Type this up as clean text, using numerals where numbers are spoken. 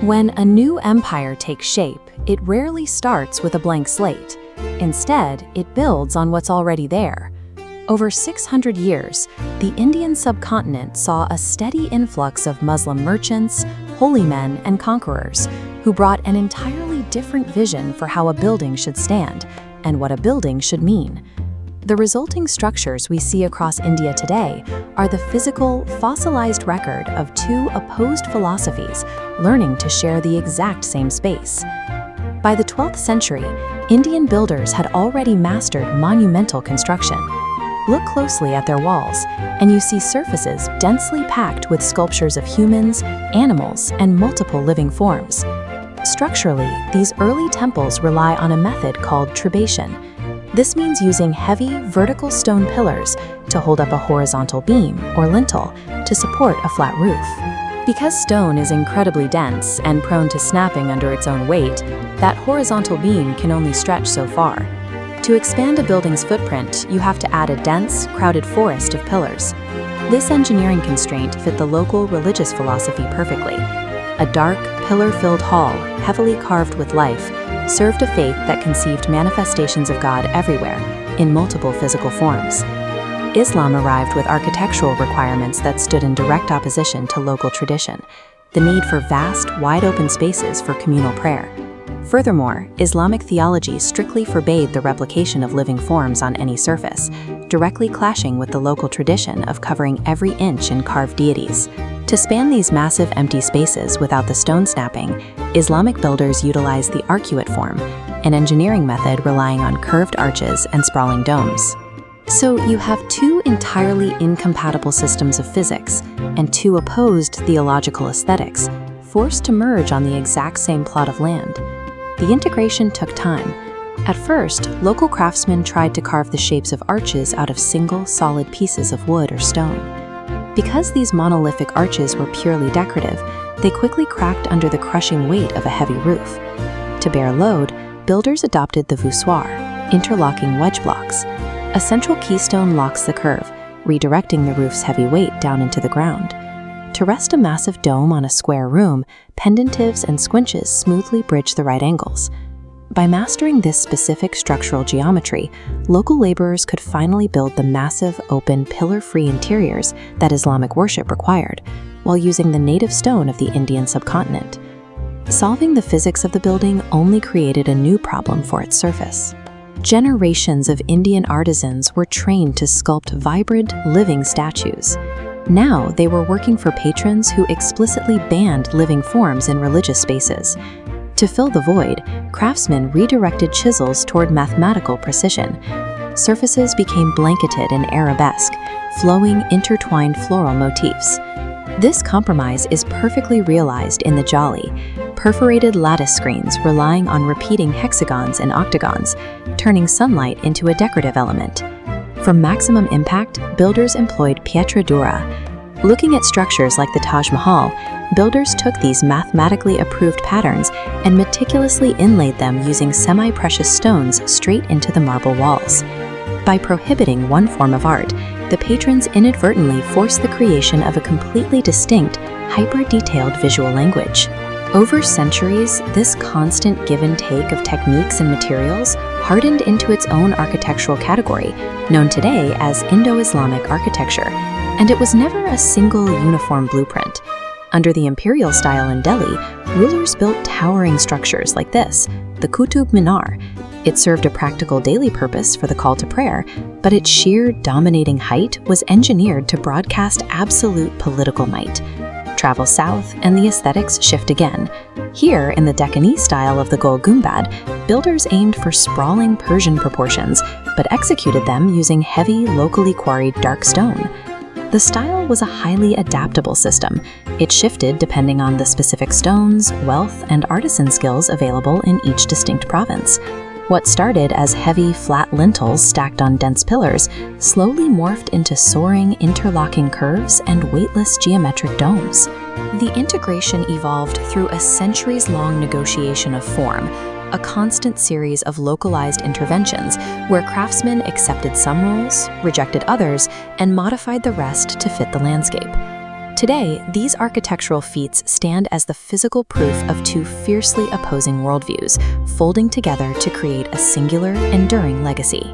When a new empire takes shape, it rarely starts with a blank slate. Instead, it builds on what's already there. Over 600 years, the Indian subcontinent saw a steady influx of Muslim merchants, holy men, and conquerors who brought an entirely different vision for how a building should stand and what a building should mean. The resulting structures we see across India today are the physical, fossilized record of two opposed philosophies learning to share the exact same space. By the 12th century, Indian builders had already mastered monumental construction. Look closely at their walls, and you see surfaces densely packed with sculptures of humans, animals, and multiple living forms. Structurally, these early temples rely on a method called tribation. This means using heavy, vertical stone pillars to hold up a horizontal beam or lintel to support a flat roof. Because stone is incredibly dense and prone to snapping under its own weight, that horizontal beam can only stretch so far. To expand a building's footprint, you have to add a dense, crowded forest of pillars. This engineering constraint fit the local religious philosophy perfectly. A dark, pillar-filled hall, heavily carved with life, served a faith that conceived manifestations of God everywhere, in multiple physical forms. Islam arrived with architectural requirements that stood in direct opposition to local tradition, the need for vast, wide-open spaces for communal prayer. Furthermore, Islamic theology strictly forbade the replication of living forms on any surface, directly clashing with the local tradition of covering every inch in carved deities. To span these massive empty spaces without the stone snapping, Islamic builders utilized the arcuate form, an engineering method relying on curved arches and sprawling domes. So you have two entirely incompatible systems of physics and two opposed theological aesthetics, forced to merge on the exact same plot of land. The integration took time. At first, local craftsmen tried to carve the shapes of arches out of single, solid pieces of wood or stone. Because these monolithic arches were purely decorative, they quickly cracked under the crushing weight of a heavy roof. To bear load, builders adopted the voussoir, interlocking wedge blocks. A central keystone locks the curve, redirecting the roof's heavy weight down into the ground. To rest a massive dome on a square room, pendentives and squinches smoothly bridge the right angles. By mastering this specific structural geometry, local laborers could finally build the massive, open, pillar-free interiors that Islamic worship required, while using the native stone of the Indian subcontinent. Solving the physics of the building only created a new problem for its surface. Generations of Indian artisans were trained to sculpt vibrant, living statues. Now they were working for patrons who explicitly banned living forms in religious spaces. To fill the void, craftsmen redirected chisels toward mathematical precision. Surfaces became blanketed in arabesque, flowing, intertwined floral motifs. This compromise is perfectly realized in the jolly, perforated lattice screens relying on repeating hexagons and octagons, turning sunlight into a decorative element. For maximum impact, builders employed pietra dura. Looking at structures like the Taj Mahal, builders took these mathematically approved patterns and meticulously inlaid them using semi-precious stones straight into the marble walls. By prohibiting one form of art, the patrons inadvertently forced the creation of a completely distinct, hyper-detailed visual language. Over centuries, this constant give and take of techniques and materials hardened into its own architectural category, known today as Indo-Islamic architecture, and it was never a single uniform blueprint. Under the imperial style in Delhi, rulers built towering structures like this, the Qutub Minar. It served a practical daily purpose for the call to prayer, but its sheer, dominating height was engineered to broadcast absolute political might. Travel south, and the aesthetics shift again. Here, in the Deccanese style of the Gol Gumbad, builders aimed for sprawling Persian proportions, but executed them using heavy, locally quarried dark stone. The style was a highly adaptable system. It shifted depending on the specific stones, wealth, and artisan skills available in each distinct province. What started as heavy, flat lintels stacked on dense pillars slowly morphed into soaring, interlocking curves and weightless geometric domes. The integration evolved through a centuries-long negotiation of form, a constant series of localized interventions where craftsmen accepted some roles, rejected others, and modified the rest to fit the landscape. Today, these architectural feats stand as the physical proof of two fiercely opposing worldviews, folding together to create a singular, enduring legacy.